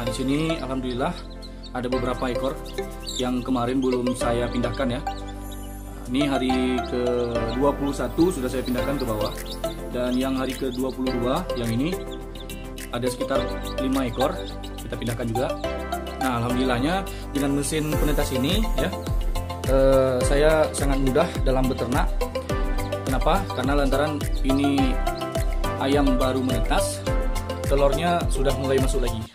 di sini alhamdulillah ada beberapa ekor yang kemarin belum saya pindahkan ya. Ini hari ke-21 sudah saya pindahkan ke bawah. Dan yang hari ke-22 yang ini ada sekitar 5 ekor kita pindahkan juga. Nah, alhamdulillahnya dengan mesin penetas ini ya, saya sangat mudah dalam beternak. Kenapa? Karena lantaran ini ayam baru menetas, telurnya sudah mulai masuk lagi.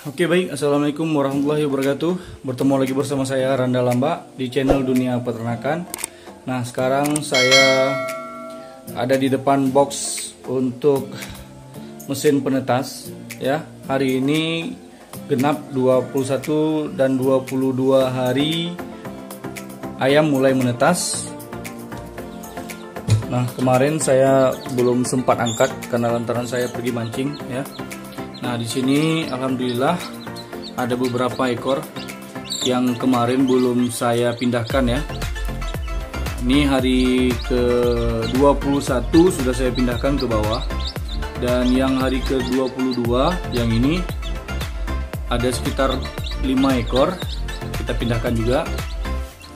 Oke baik, assalamualaikum warahmatullahi wabarakatuh. Bertemu lagi bersama saya Randa Lamba di channel Dunia Peternakan. Nah, sekarang saya ada di depan box untuk mesin penetas ya. Hari ini genap 21 dan 22 hari ayam mulai menetas. Nah, kemarin saya belum sempat angkat karena lantaran saya pergi mancing ya. Nah, di sini alhamdulillah ada beberapa ekor yang kemarin belum saya pindahkan ya. Ini hari ke-21 sudah saya pindahkan ke bawah. Dan yang hari ke-22 yang ini ada sekitar 5 ekor kita pindahkan juga.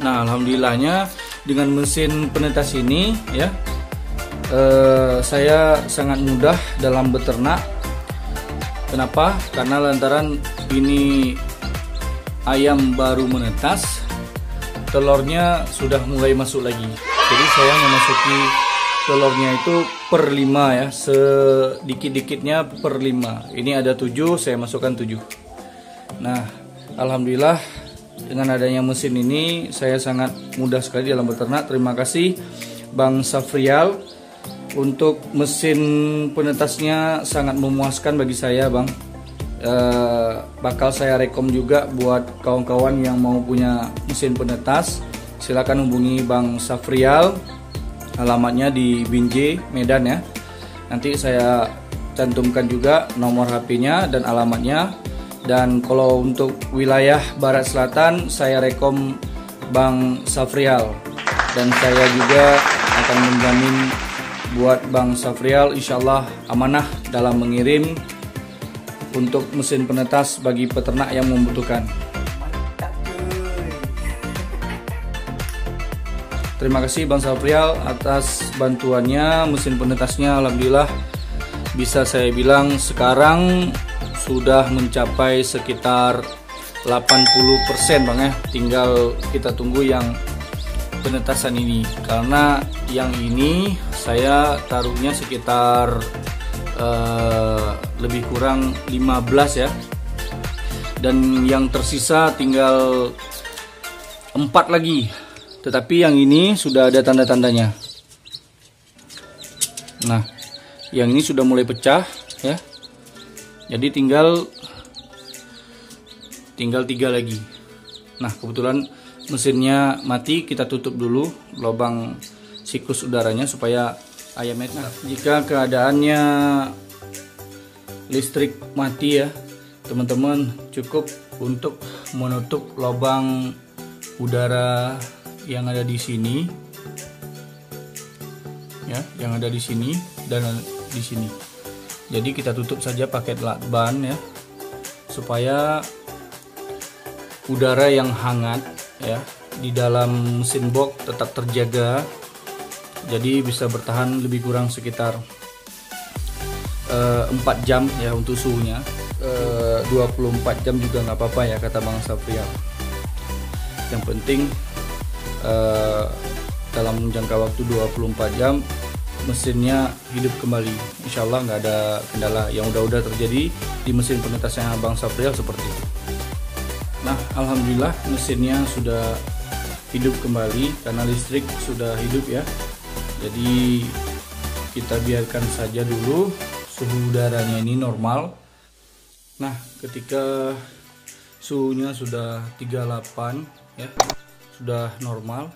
Nah, alhamdulillahnya dengan mesin penetas ini ya, saya sangat mudah dalam beternak. Kenapa? Karena lantaran ini ayam baru menetas, telurnya sudah mulai masuk lagi. Jadi saya memasuki telurnya itu per 5 ya, sedikit-dikitnya per 5. Ini ada 7, saya masukkan 7. Nah, alhamdulillah dengan adanya mesin ini saya sangat mudah sekali dalam beternak. Terima kasih Bang Safrial. Untuk mesin penetasnya sangat memuaskan bagi saya, Bang. Bakal saya rekom juga buat kawan-kawan yang mau punya mesin penetas. Silakan hubungi Bang Safrial. Alamatnya di Binjai, Medan ya. Nanti saya cantumkan juga nomor HP-nya dan alamatnya. Dan kalau untuk wilayah Barat Selatan, saya rekom Bang Safrial. Dan saya juga akan menjamin buat Bang Safrial insyaallah amanah dalam mengirim untuk mesin penetas bagi peternak yang membutuhkan. Terima kasih Bang Safrial atas bantuannya. Mesin penetasnya alhamdulillah bisa saya bilang sekarang sudah mencapai sekitar 80% Bang ya. Tinggal kita tunggu yang penetasan ini, karena yang ini saya taruhnya sekitar lebih kurang 15 ya, dan yang tersisa tinggal 4 lagi, tetapi yang ini sudah ada tanda-tandanya. Nah, yang ini sudah mulai pecah ya, jadi tinggal 3 lagi. Nah, kebetulan mesinnya mati, kita tutup dulu lubang siklus udaranya supaya ayamnya. Nah, jika keadaannya listrik mati ya, teman-teman, cukup untuk menutup lubang udara yang ada di sini ya, yang ada di sini dan di sini. Jadi kita tutup saja pakai lakban ya, supaya udara yang hangat ya di dalam mesin box tetap terjaga, jadi bisa bertahan lebih kurang sekitar 4 jam ya untuk suhunya. 24 jam juga nggak apa-apa ya kata Bang Safrial. Yang penting dalam jangka waktu 24 jam mesinnya hidup kembali, insya Allah nggak ada kendala yang udah terjadi di mesin penetasnya Bang Safrial seperti itu. Nah, alhamdulillah mesinnya sudah hidup kembali karena listrik sudah hidup ya. Jadi kita biarkan saja dulu suhu udaranya ini normal. Nah, ketika suhunya sudah 38 ya, sudah normal,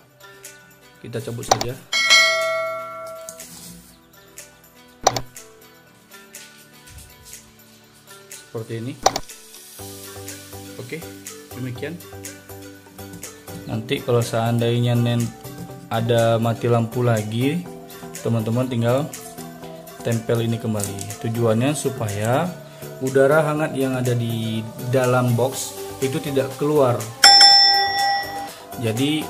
kita cabut saja. Seperti ini. Oke, demikian. Nanti kalau seandainya ada mati lampu lagi, teman-teman tinggal tempel ini kembali. Tujuannya supaya udara hangat yang ada di dalam box itu tidak keluar. Jadi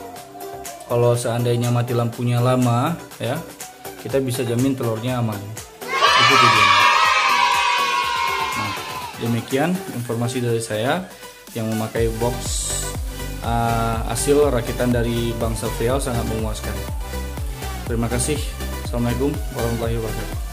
kalau seandainya mati lampunya lama ya, kita bisa jamin telurnya aman. Itu tujuannya. Nah, demikian informasi dari saya yang memakai box hasil rakitan dari Bang Safrial, sangat memuaskan. Terima kasih. Assalamualaikum warahmatullahi wabarakatuh.